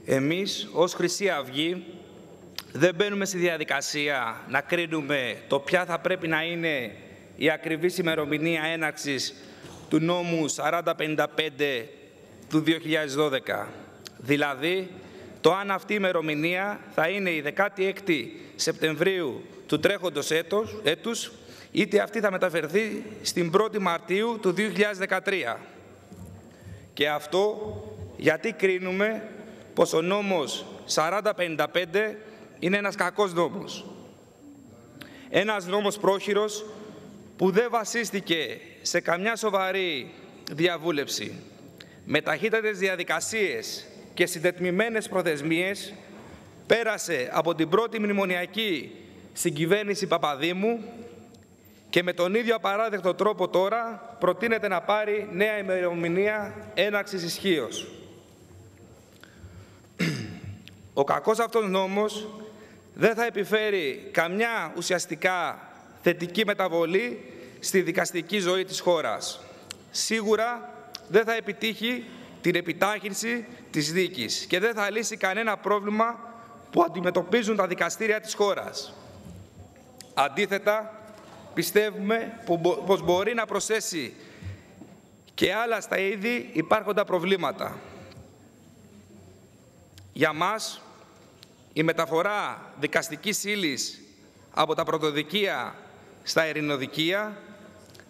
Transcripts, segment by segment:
Εμείς, ως Χρυσή Αυγή, δεν μπαίνουμε στη διαδικασία να κρίνουμε το ποια θα πρέπει να είναι η ακριβής ημερομηνία έναρξης του νόμου 4055 του 2012. Δηλαδή, το αν αυτή η ημερομηνία θα είναι η 16η Σεπτεμβρίου του τρέχοντος έτους, είτε αυτή θα μεταφερθεί στην 1η Μαρτίου του 2013. Και αυτό γιατί κρίνουμε πως ο νόμος 4055 είναι ένας κακός νόμος. Ένας νόμος πρόχειρος που δεν βασίστηκε σε καμιά σοβαρή διαβούλευση. Με ταχύτατες διαδικασίες και συντετμημένες προθεσμίες πέρασε από την πρώτη μνημονιακή συγκυβέρνηση Παπαδήμου και με τον ίδιο απαράδεκτο τρόπο τώρα προτείνεται να πάρει νέα ημερομηνία έναρξης ισχύως. Ο κακός αυτός νόμος δεν θα επιφέρει καμιά ουσιαστικά θετική μεταβολή στη δικαστική ζωή της χώρας. Σίγουρα δεν θα επιτύχει την επιτάχυνση της δίκης και δεν θα λύσει κανένα πρόβλημα που αντιμετωπίζουν τα δικαστήρια της χώρας. Αντίθετα, πιστεύουμε πως μπορεί να προσθέσει και άλλα στα ήδη υπάρχοντα προβλήματα. Για μας, η μεταφορά δικαστικής ύλης από τα πρωτοδικεία στα ειρηνοδικεία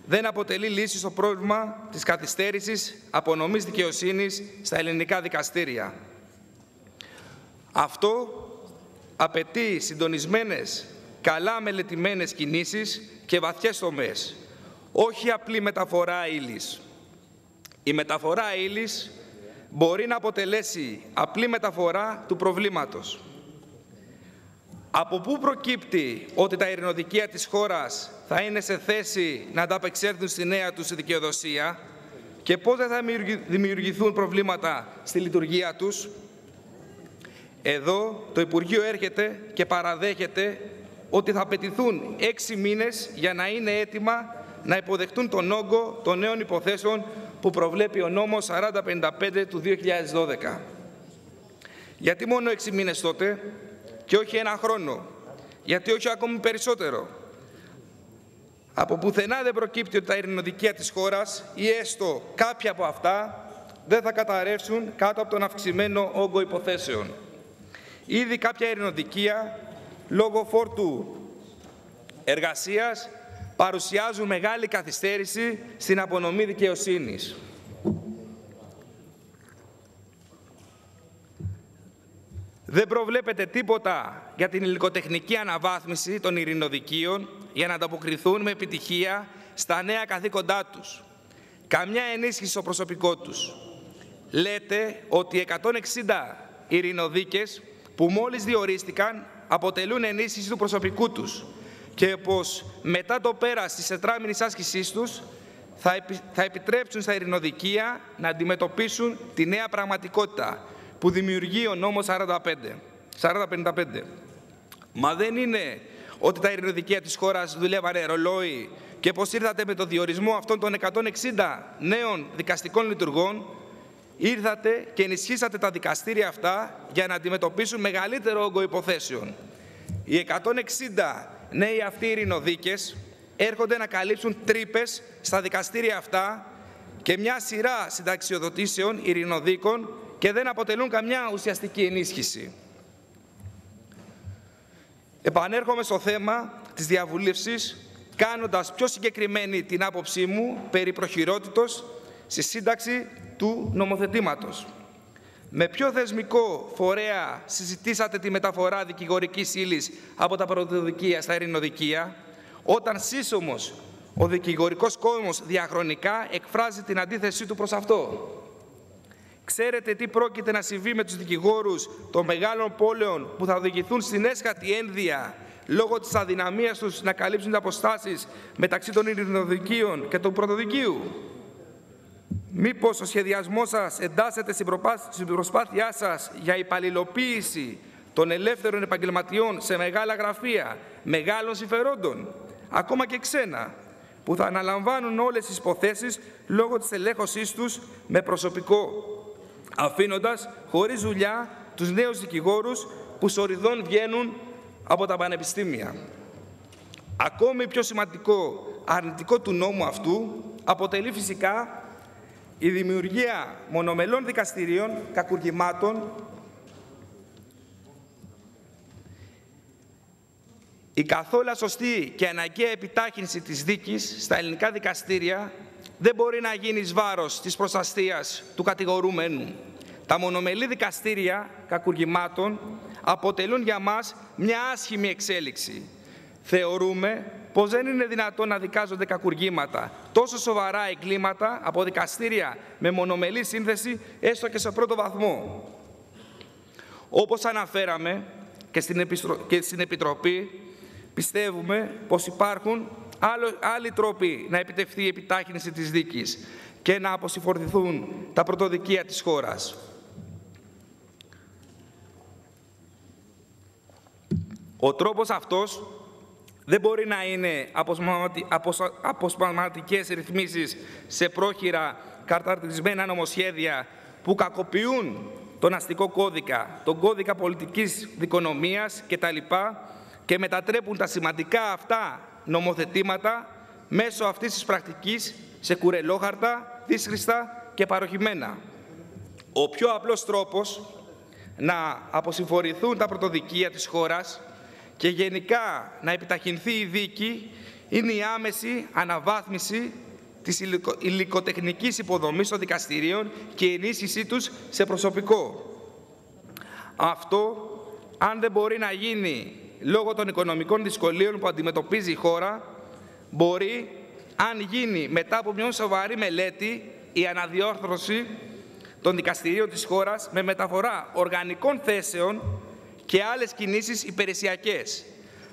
δεν αποτελεί λύση στο πρόβλημα της καθυστέρησης απονομής δικαιοσύνης στα ελληνικά δικαστήρια. Αυτό απαιτεί συντονισμένες, καλά μελετημένες κινήσεις και βαθιές τομές, όχι απλή μεταφορά ύλης. Η μεταφορά ύλης μπορεί να αποτελέσει απλή μεταφορά του προβλήματος. Από πού προκύπτει ότι τα ειρηνοδικεία της χώρας θα είναι σε θέση να ανταπεξέλθουν στη νέα τους δικαιοδοσία και πώς δεν θα δημιουργηθούν προβλήματα στη λειτουργία τους? Εδώ το Υπουργείο έρχεται και παραδέχεται ότι θα απαιτηθούν 6 μήνες για να είναι έτοιμα να υποδεχτούν τον όγκο των νέων υποθέσεων που προβλέπει ο νόμος 4055 του 2012. Γιατί μόνο 6 μήνες τότε και όχι 1 χρόνο? Γιατί όχι ακόμη περισσότερο? Από πουθενά δεν προκύπτει ότι τα ειρηνοδικεία της χώρας ή έστω κάποια από αυτά δεν θα καταρρεύσουν κάτω από τον αυξημένο όγκο υποθέσεων. Ήδη κάποια ειρηνοδικεία, λόγω φόρτου εργασίας, παρουσιάζουν μεγάλη καθυστέρηση στην απονομή δικαιοσύνης. Δεν προβλέπεται τίποτα για την υλικοτεχνική αναβάθμιση των ειρηνοδικείων για να ανταποκριθούν με επιτυχία στα νέα καθήκοντά τους. Καμιά ενίσχυση στο προσωπικό τους. Λέτε ότι 160 ειρηνοδίκες που μόλις διορίστηκαν αποτελούν ενίσχυση του προσωπικού τους και πως μετά το πέρας της τετράμηνης άσκησής τους θα επιτρέψουν στα ειρηνοδικεία να αντιμετωπίσουν τη νέα πραγματικότητα που δημιουργεί ο νόμος 4055. Μα δεν είναι ότι τα ειρηνοδικεία της χώρας δουλεύανε ρολόι και πως ήρθατε με το διορισμό αυτών των 160 νέων δικαστικών λειτουργών, ήρθατε και ενισχύσατε τα δικαστήρια αυτά για να αντιμετωπίσουν μεγαλύτερο όγκο υποθέσεων. Οι 160 νέοι αυτοί ειρηνοδίκες έρχονται να καλύψουν τρύπες στα δικαστήρια αυτά και μια σειρά συνταξιοδοτήσεων ειρηνοδίκων και δεν αποτελούν καμιά ουσιαστική ενίσχυση. Επανέρχομαι στο θέμα της διαβούλευσης, κάνοντας πιο συγκεκριμένη την άποψή μου περί προχειρότητος στη σύνταξη του νομοθετήματος. Με ποιο θεσμικό φορέα συζητήσατε τη μεταφορά δικηγορικής ύλης από τα πρωτοδικεία στα ειρηνοδικεία, όταν σύσσωμος ο δικηγορικός κόσμος διαχρονικά εκφράζει την αντίθεσή του προς αυτό? Ξέρετε τι πρόκειται να συμβεί με τους δικηγόρους των μεγάλων πόλεων που θα οδηγηθούν στην έσχατη ένδυα λόγω της αδυναμίας τους να καλύψουν τις αποστάσεις μεταξύ των ειρηνοδικείων και του πρωτοδικείου? Μήπως ο σχεδιασμός σας εντάσσεται στην προσπάθειά σας για υπαλληλοποίηση των ελεύθερων επαγγελματιών σε μεγάλα γραφεία, μεγάλων συμφερόντων, ακόμα και ξένα, που θα αναλαμβάνουν όλες τις υποθέσεις λόγω της ελέγχωσής τους με προσωπικό, αφήνοντας χωρίς δουλειά τους νέους δικηγόρους που σοριδών βγαίνουν από τα πανεπιστήμια. Ακόμη πιο σημαντικό αρνητικό του νόμου αυτού αποτελεί φυσικά η δημιουργία μονομελών δικαστηρίων κακουργημάτων, η καθόλου σωστή και αναγκαία επιτάχυνση της δίκης στα ελληνικά δικαστήρια δεν μπορεί να γίνει εις βάρος της προστασίας του κατηγορούμενου. Τα μονομελή δικαστήρια κακουργημάτων αποτελούν για μας μια άσχημη εξέλιξη. Θεωρούμε πως δεν είναι δυνατόν να δικάζονται κακουργήματα, τόσο σοβαρά εγκλήματα από δικαστήρια με μονομελή σύνθεση, έστω και σε πρώτο βαθμό. Όπως αναφέραμε και στην Επιτροπή, πιστεύουμε πως υπάρχουν άλλοι τρόποι να επιτευχθεί η επιτάχυνση της δίκης και να αποσυφορηθούν τα πρωτοδικεία της χώρας. Ο τρόπος αυτός δεν μπορεί να είναι αποσπασματικές ρυθμίσεις σε πρόχειρα καταρτισμένα νομοσχέδια που κακοποιούν τον αστικό κώδικα, τον κώδικα πολιτικής δικονομίας κτλ. Και μετατρέπουν τα σημαντικά αυτά νομοθετήματα μέσω αυτής της πρακτικής σε κουρελόχαρτα, δύσχριστα και παροχημένα. Ο πιο απλός τρόπος να αποσυμφορηθούν τα πρωτοδικεία της χώρας και γενικά να επιταχυνθεί η δίκη είναι η άμεση αναβάθμιση της υλικοτεχνικής υποδομής των δικαστηρίων και η ενίσχυσή τους σε προσωπικό. Αυτό, αν δεν μπορεί να γίνει λόγω των οικονομικών δυσκολίων που αντιμετωπίζει η χώρα, μπορεί, αν γίνει μετά από μια σοβαρή μελέτη, η αναδιόρθρωση των δικαστηρίων της χώρας με μεταφορά οργανικών θέσεων και άλλες κινήσεις υπηρεσιακές.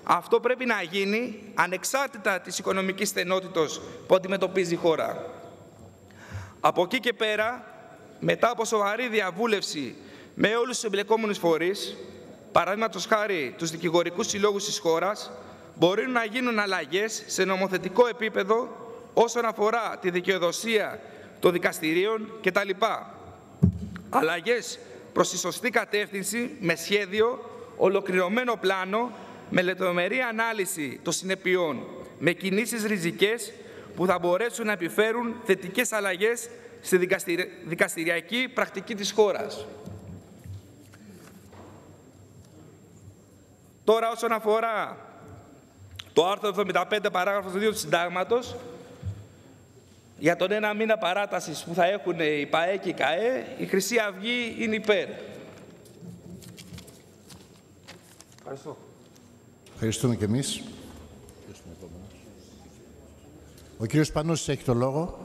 Αυτό πρέπει να γίνει ανεξάρτητα της οικονομικής στενότητας που αντιμετωπίζει η χώρα. Από εκεί και πέρα, μετά από σοβαρή διαβούλευση με όλους τους εμπλεκόμενους φορείς, παραδείγματος χάρη τους δικηγορικούς συλλόγους της χώρας, μπορεί να γίνουν αλλαγές σε νομοθετικό επίπεδο όσον αφορά τη δικαιοδοσία των δικαστηρίων κτλ. Αλλαγές προς τη σωστή κατεύθυνση με σχέδιο, ολοκληρωμένο πλάνο, με λεπτομερή ανάλυση των συνεπειών, με κινήσεις ριζικές που θα μπορέσουν να επιφέρουν θετικές αλλαγές στη δικαστηριακή πρακτική της χώρας. Τώρα, όσον αφορά το άρθρο 75 παράγραφος 2 του Συντάγματος, για τον 1 μήνα παράτασης που θα έχουν οι ΠΑΕ και οι ΚΑΕ, η Χρυσή Αυγή είναι υπέρ. Ευχαριστώ. Ευχαριστούμε και εμείς. Ο κύριος Πανούσης έχει το λόγο.